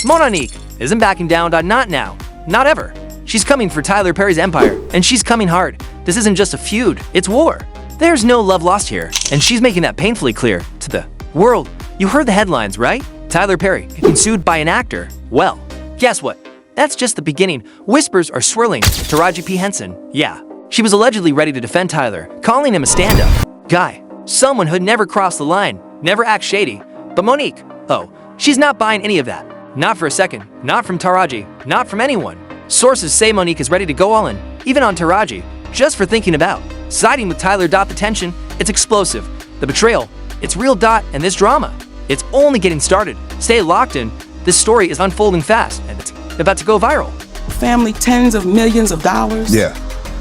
Nique isn't backing down. Not now. Not ever. She's coming for Tyler Perry's empire, and she's coming hard. This isn't just a feud, it's war. There's no love lost here, and she's making that painfully clear to the world. You heard the headlines, right? Tyler Perry getting sued by an actor. Well, guess what? That's just the beginning. Whispers are swirling. Taraji P. Henson, yeah, she was allegedly ready to defend Tyler, calling him a stand-up guy, someone who'd never crossed the line, never act shady. But Monique, oh, she's not buying any of that. Not for a second. Not from Taraji. Not from anyone. Sources say Monique is ready to go all in, even on Taraji, just for thinking about siding with Tyler. The tension, it's explosive. The betrayal, it's real. And this drama, it's only getting started. Stay locked in. This story is unfolding fast, and it's about to go viral. Family tens of millions of dollars. Yeah.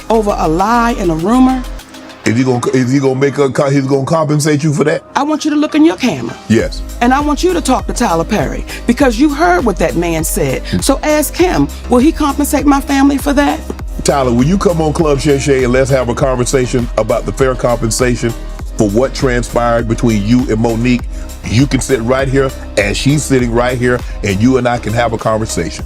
Over a lie and a rumor. Is he gonna make he's gonna compensate you for that? I want you to look in your camera. Yes. And I want you to talk to Tyler Perry because you heard what that man said. So ask him, will he compensate my family for that? Tyler, will you come on Club Shay Shay and let's have a conversation about the fair compensation for what transpired between you and Monique? You can sit right here and she's sitting right here and you and I can have a conversation.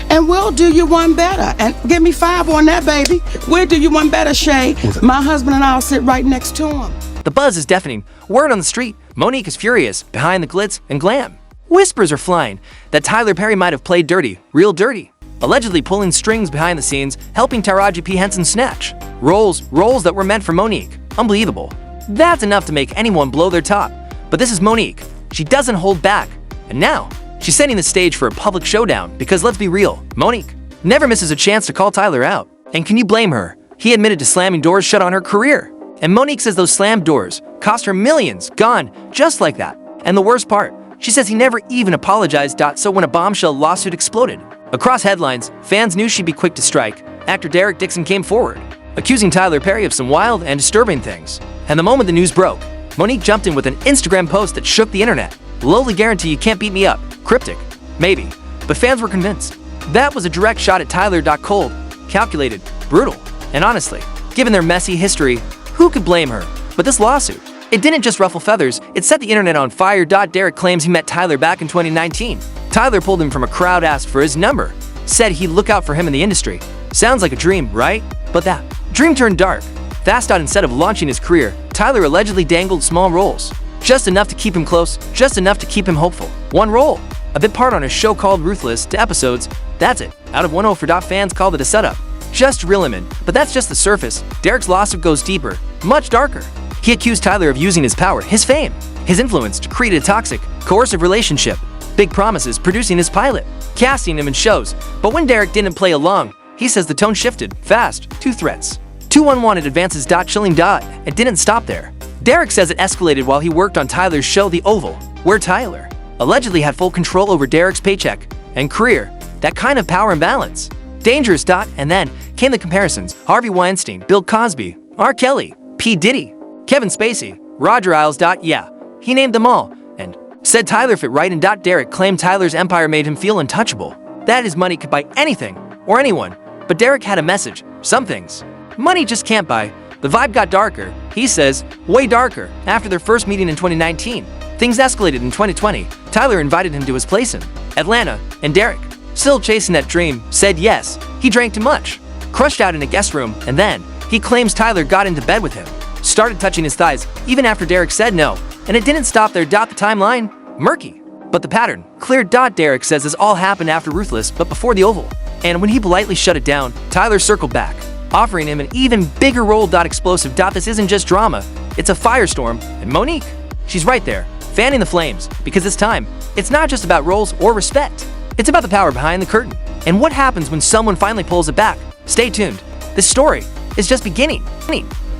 And we'll do you one better. And give me 5 on that, baby. We'll do you one better, Shay. My husband and I'll sit right next to him. The buzz is deafening. Word on the street, Monique is furious behind the glitz and glam. Whispers are flying that Tyler Perry might have played dirty, real dirty, allegedly pulling strings behind the scenes, helping Taraji P. Henson snatch roles that were meant for Monique. Unbelievable. That's enough to make anyone blow their top. But this is Monique. She doesn't hold back. And now, she's setting the stage for a public showdown because let's be real, Monique never misses a chance to call Tyler out. And can you blame her? He admitted to slamming doors shut on her career. And Monique says those slammed doors cost her millions, gone, just like that. And the worst part, she says he never even apologized. So when a bombshell lawsuit exploded across headlines, fans knew she'd be quick to strike. Actor Derek Dixon came forward, accusing Tyler Perry of some wild and disturbing things. And the moment the news broke, Monique jumped in with an Instagram post that shook the internet. Lowly guarantee you can't beat me up. Cryptic. Maybe. But fans were convinced. That was a direct shot at Tyler. Cold, calculated, brutal. And honestly, given their messy history, who could blame her? But this lawsuit, it didn't just ruffle feathers, it set the internet on fire. Derek claims he met Tyler back in 2019. Tyler pulled him from a crowd, asked for his number, said he'd look out for him in the industry. Sounds like a dream, right? But that dream turned dark. Fast out, instead of launching his career, Tyler allegedly dangled small roles. Just enough to keep him close, just enough to keep him hopeful. One role, a bit part on a show called Ruthless, to episodes. That's it. Out of 1 for. Fans called it a setup. Just to reel him in. But that's just the surface. Derek's lawsuit goes deeper, much darker. He accused Tyler of using his power, his fame, his influence to create a toxic, coercive relationship. Big promises, producing his pilot, casting him in shows. But when Derek didn't play along, he says the tone shifted, fast, 2 threats. 2 unwanted advances. Chilling. It didn't stop there. Derek says it escalated while he worked on Tyler's show The Oval, where Tyler allegedly had full control over Derek's paycheck and career. That kind of power imbalance. Dangerous. And then came the comparisons. Harvey Weinstein, Bill Cosby, R. Kelly, P. Diddy, Kevin Spacey, Roger Ailes. Yeah, he named them all and said Tyler fit right in. Derek claimed Tyler's empire made him feel untouchable. That his money could buy anything or anyone. But Derek had a message. Some things money just can't buy. The vibe got darker, he says, way darker. After their first meeting in 2019, things escalated in 2020. Tyler invited him to his place in Atlanta, and Derek, still chasing that dream, said yes. He drank too much, crushed out in a guest room, and then he claims Tyler got into bed with him, started touching his thighs even after Derek said no. And it didn't stop there. The timeline, murky, but the pattern clear. Derek says this all happened after Ruthless, but before The Oval. And when he politely shut it down, Tyler circled back, offering him an even bigger role. Explosive. This isn't just drama, it's a firestorm. And Monique, she's right there, fanning the flames, because this time, it's not just about roles or respect. It's about the power behind the curtain. And what happens when someone finally pulls it back? Stay tuned. This story is just beginning.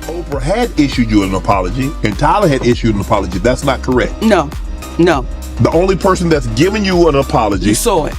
Oprah had issued you an apology, and Tyler had issued an apology. That's not correct. No. The only person that's given you an apology. You saw it.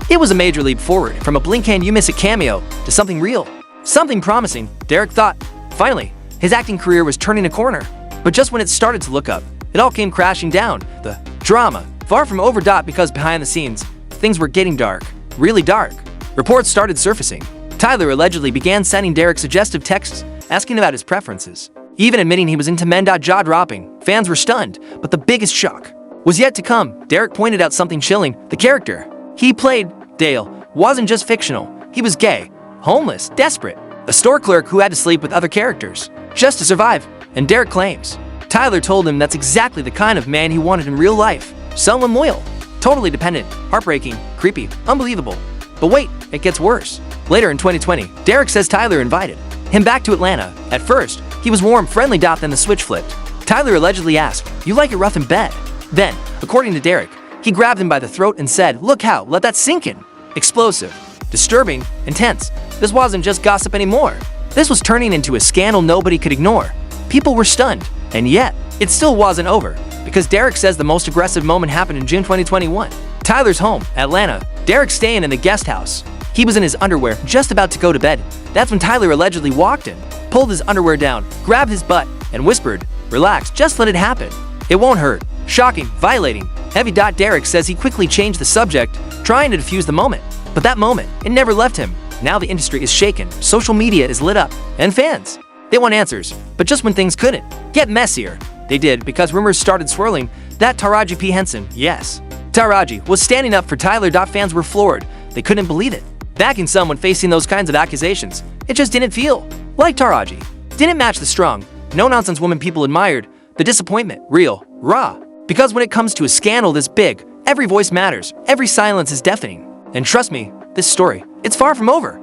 It was a major leap forward, from a blink and you miss it cameo to something real, something promising. Derek thought, finally, his acting career was turning a corner. But just when it started to look up, it all came crashing down. The drama, far from over. Because behind the scenes, things were getting dark, really dark. Reports started surfacing. Tyler allegedly began sending Derek suggestive texts, asking about his preferences, even admitting he was into men. Jaw dropping. Fans were stunned, but the biggest shock was yet to come. Derek pointed out something chilling. The character he played, Dale, wasn't just fictional. He was gay, homeless, desperate, a store clerk who had to sleep with other characters just to survive. And Derek claims Tyler told him that's exactly the kind of man he wanted in real life. Someone loyal, totally dependent, heartbreaking, creepy, unbelievable. But wait, it gets worse. Later in 2020, Derek says Tyler invited him back to Atlanta. At first, he was warm, friendly. Then the switch flipped. Tyler allegedly asked, "You like it rough in bed?" Then, according to Derek, he grabbed him by the throat and said, "Look how, let that sink in." Explosive, disturbing, intense. This wasn't just gossip anymore. This was turning into a scandal nobody could ignore. People were stunned, and yet, it still wasn't over, because Derek says the most aggressive moment happened in June 2021. Tyler's home, Atlanta. Derek staying in the guest house. He was in his underwear, just about to go to bed. That's when Tyler allegedly walked in, pulled his underwear down, grabbed his butt, and whispered, "Relax, just let it happen. It won't hurt." Shocking, violating, heavy. Derek says he quickly changed the subject, trying to defuse the moment. But that moment, it never left him. Now the industry is shaken, social media is lit up, and fans, they want answers. But just when things couldn't get messier, they did, because rumors started swirling that Taraji P. Henson, yes, Taraji, was standing up for Tyler. Fans were floored. They couldn't believe it. Backing someone facing those kinds of accusations, it just didn't feel like Taraji. Didn't match the strong, no-nonsense woman people admired. The disappointment, real, raw. Because when it comes to a scandal this big, every voice matters, every silence is deafening. And trust me, this story, it's far from over.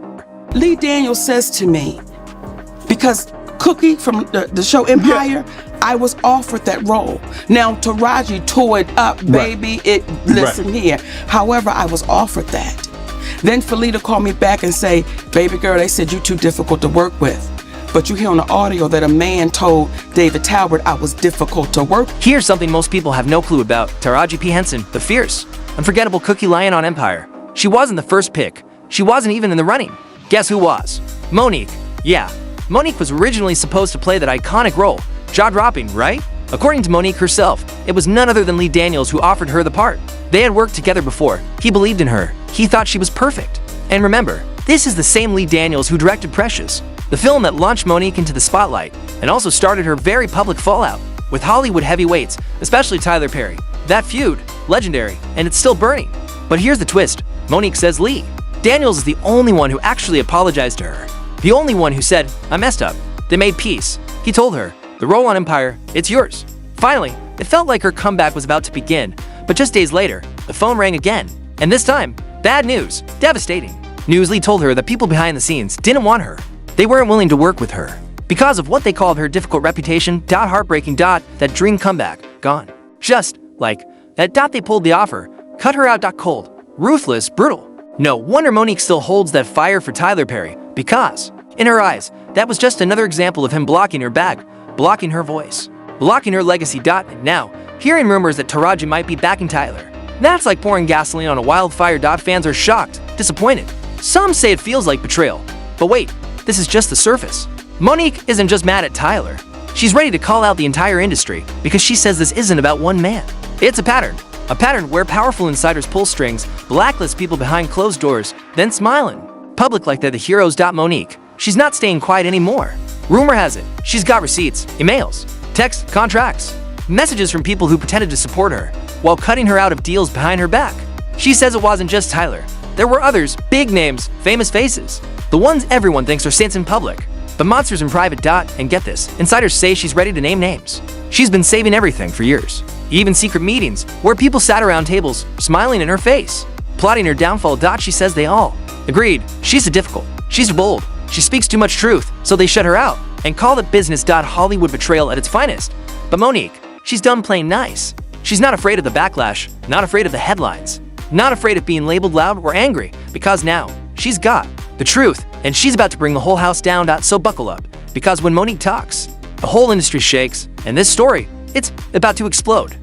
Lee Daniels says to me, because Cookie from the show Empire, I was offered that role. Now Taraji tore it up, baby. Listen here. However, I was offered that. Then Felita called me back and say, "Baby girl, they said you're too difficult to work with." But you hear on the audio that a man told David Talbot I was difficult to work. Here's something most people have no clue about. Taraji P. Henson, the fierce, unforgettable Cookie lion on Empire. She wasn't the first pick. She wasn't even in the running. Guess who was? Monique. Yeah, Monique was originally supposed to play that iconic role. Jaw-dropping, right? According to Monique herself, it was none other than Lee Daniels who offered her the part. They had worked together before. He believed in her. He thought she was perfect. And remember, this is the same Lee Daniels who directed Precious, the film that launched Monique into the spotlight and also started her very public fallout with Hollywood heavyweights, especially Tyler Perry. That feud, legendary, and it's still burning. But here's the twist. Monique says Lee Daniels is the only one who actually apologized to her. The only one who said, "I messed up." They made peace. He told her, "The role on Empire, it's yours." Finally, it felt like her comeback was about to begin. But just days later, the phone rang again. And this time, bad news, devastating. News. Lee told her that people behind the scenes didn't want her. They weren't willing to work with her because of what they called her difficult reputation. Heartbreaking. That dream comeback, gone. Just like that. They pulled the offer, cut her out. Cold, ruthless, brutal. No wonder Monique still holds that fire for Tyler Perry, because in her eyes, that was just another example of him blocking her back, blocking her voice, blocking her legacy. And now, hearing rumors that Taraji might be backing Tyler, that's like pouring gasoline on a wildfire. Fans are shocked, disappointed. Some say it feels like betrayal. But wait, this is just the surface. Monique isn't just mad at Tyler. She's ready to call out the entire industry because she says this isn't about one man. It's a pattern where powerful insiders pull strings, blacklist people behind closed doors, then smile in public like they're the heroes. Monique, she's not staying quiet anymore. Rumor has it, she's got receipts, emails, texts, contracts, messages from people who pretended to support her while cutting her out of deals behind her back. She says it wasn't just Tyler. There were others, big names, famous faces, the ones everyone thinks are saints in public, but monsters in private. And get this, insiders say she's ready to name names. She's been saving everything for years, even secret meetings where people sat around tables, smiling in her face, plotting her downfall. She says they all agreed. She's difficult, she's bold, she speaks too much truth, so they shut her out and called it business. Hollywood betrayal at its finest. But Monique, she's done playing nice. She's not afraid of the backlash, not afraid of the headlines, not afraid of being labeled loud or angry, because now she's got the truth and she's about to bring the whole house down. So buckle up, because when Monique talks, the whole industry shakes, and this story, it's about to explode.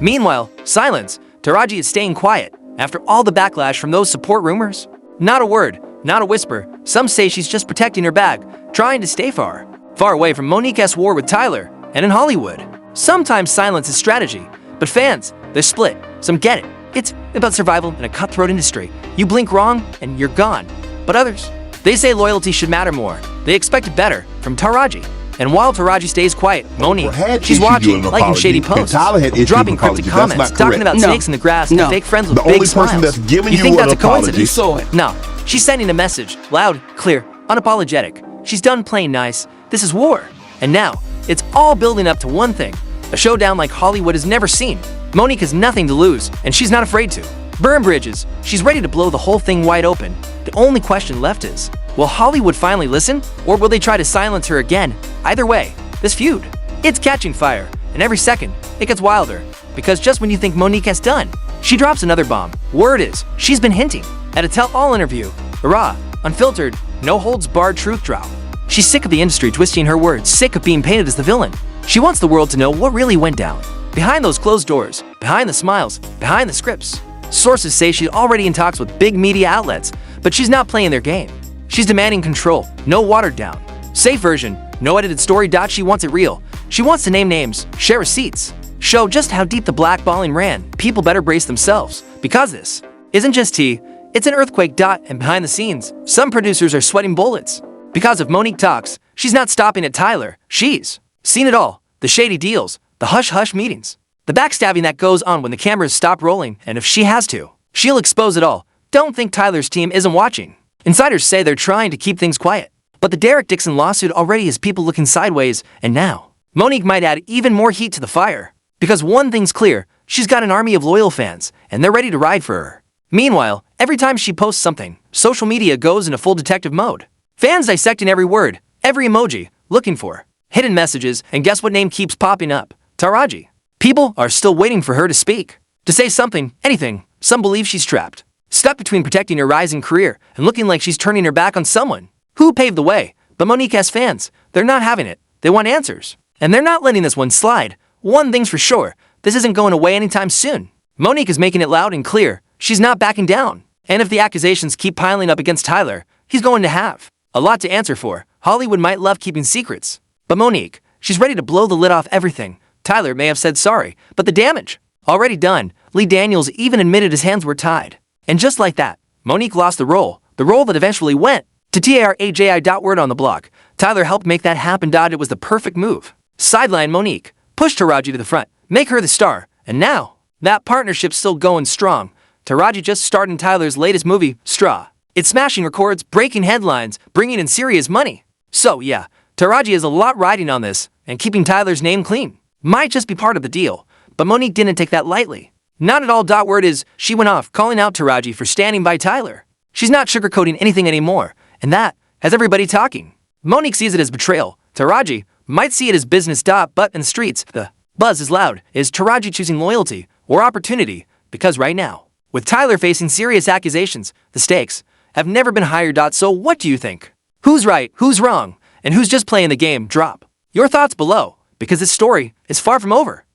Meanwhile, silence. Taraji is staying quiet after all the backlash from those support rumors. Not a word, not a whisper. Some say she's just protecting her bag, trying to stay far away from Monique's war with Tyler and in Hollywood. Sometimes silence is strategy, but fans, they're split. Some get it. It's about survival in a cutthroat industry. You blink wrong and you're gone. But others, they say loyalty should matter more. They expect better from Taraji. And while Taraji stays quiet, Monique, had she's issued watching, an liking apology, shady and posts, Tyler had issued dropping an apology. cryptic That's comments, not talking correct. about No. snakes in the grass, No. and fake friends with The big only smiles. person that's giving you you think an that's a coincidence? apology- Saw it. No, she's sending a message, loud, clear, unapologetic. She's done playing nice. This is war. And now, it's all building up to one thing, a showdown like Hollywood has never seen. Monique has nothing to lose, and she's not afraid to. Burn bridges. She's ready to blow the whole thing wide open. The only question left is, will Hollywood finally listen, or will they try to silence her again? Either way, this feud, it's catching fire, and every second, it gets wilder. Because just when you think Monique has done, she drops another bomb. Word is, she's been hinting at a tell-all interview, a raw, unfiltered, no-holds-barred truth drop. She's sick of the industry twisting her words, sick of being painted as the villain. She wants the world to know what really went down. Behind those closed doors, behind the smiles, behind the scripts. Sources say she's already in talks with big media outlets, but she's not playing their game. She's demanding control, no watered down. Safe version, no edited story. She wants it real. She wants to name names, share receipts, show just how deep the blackballing ran. People better brace themselves, because this isn't just tea, it's an earthquake. And behind the scenes, some producers are sweating bullets. Because if Monique talks, she's not stopping at Tyler. She's seen it all, the shady deals, the hush-hush meetings, the backstabbing that goes on when the cameras stop rolling, and if she has to, she'll expose it all. Don't think Tyler's team isn't watching. Insiders say they're trying to keep things quiet, but the Derek Dixon lawsuit already has people looking sideways, and now, Monique might add even more heat to the fire. Because one thing's clear, she's got an army of loyal fans, and they're ready to ride for her. Meanwhile, every time she posts something, social media goes into full detective mode. Fans dissecting every word, every emoji, looking for hidden messages, and guess what name keeps popping up? Taraji. People are still waiting for her to speak, to say something, anything. Some believe she's trapped, stuck between protecting her rising career and looking like she's turning her back on someone who paved the way. But Monique has fans. They're not having it. They want answers. And they're not letting this one slide. One thing's for sure, this isn't going away anytime soon. Monique is making it loud and clear. She's not backing down. And if the accusations keep piling up against Tyler, he's going to have a lot to answer for. Hollywood might love keeping secrets, but Monique, she's ready to blow the lid off everything. Tyler may have said sorry, but the damage already done. Lee Daniels even admitted his hands were tied. And just like that, Monique lost the role that eventually went to Taraji. Word on the block. Tyler helped make that happen. It was the perfect move. Sideline Monique, push Taraji to the front, make her the star, and now, that partnership's still going strong. Taraji just starred in Tyler's latest movie, Straw. It's smashing records, breaking headlines, bringing in serious money. So yeah, Taraji has a lot riding on this, and keeping Tyler's name clean might just be part of the deal. But Monique didn't take that lightly. Not at all. Word is, she went off calling out Taraji for standing by Tyler. She's not sugarcoating anything anymore, and that has everybody talking. Monique sees it as betrayal. Taraji might see it as business. But in the streets, the buzz is loud. Is Taraji choosing loyalty or opportunity? Because right now, with Tyler facing serious accusations, the stakes have never been higher. So what do you think? Who's right, who's wrong, and who's just playing the game? Drop your thoughts below, because this story is far from over.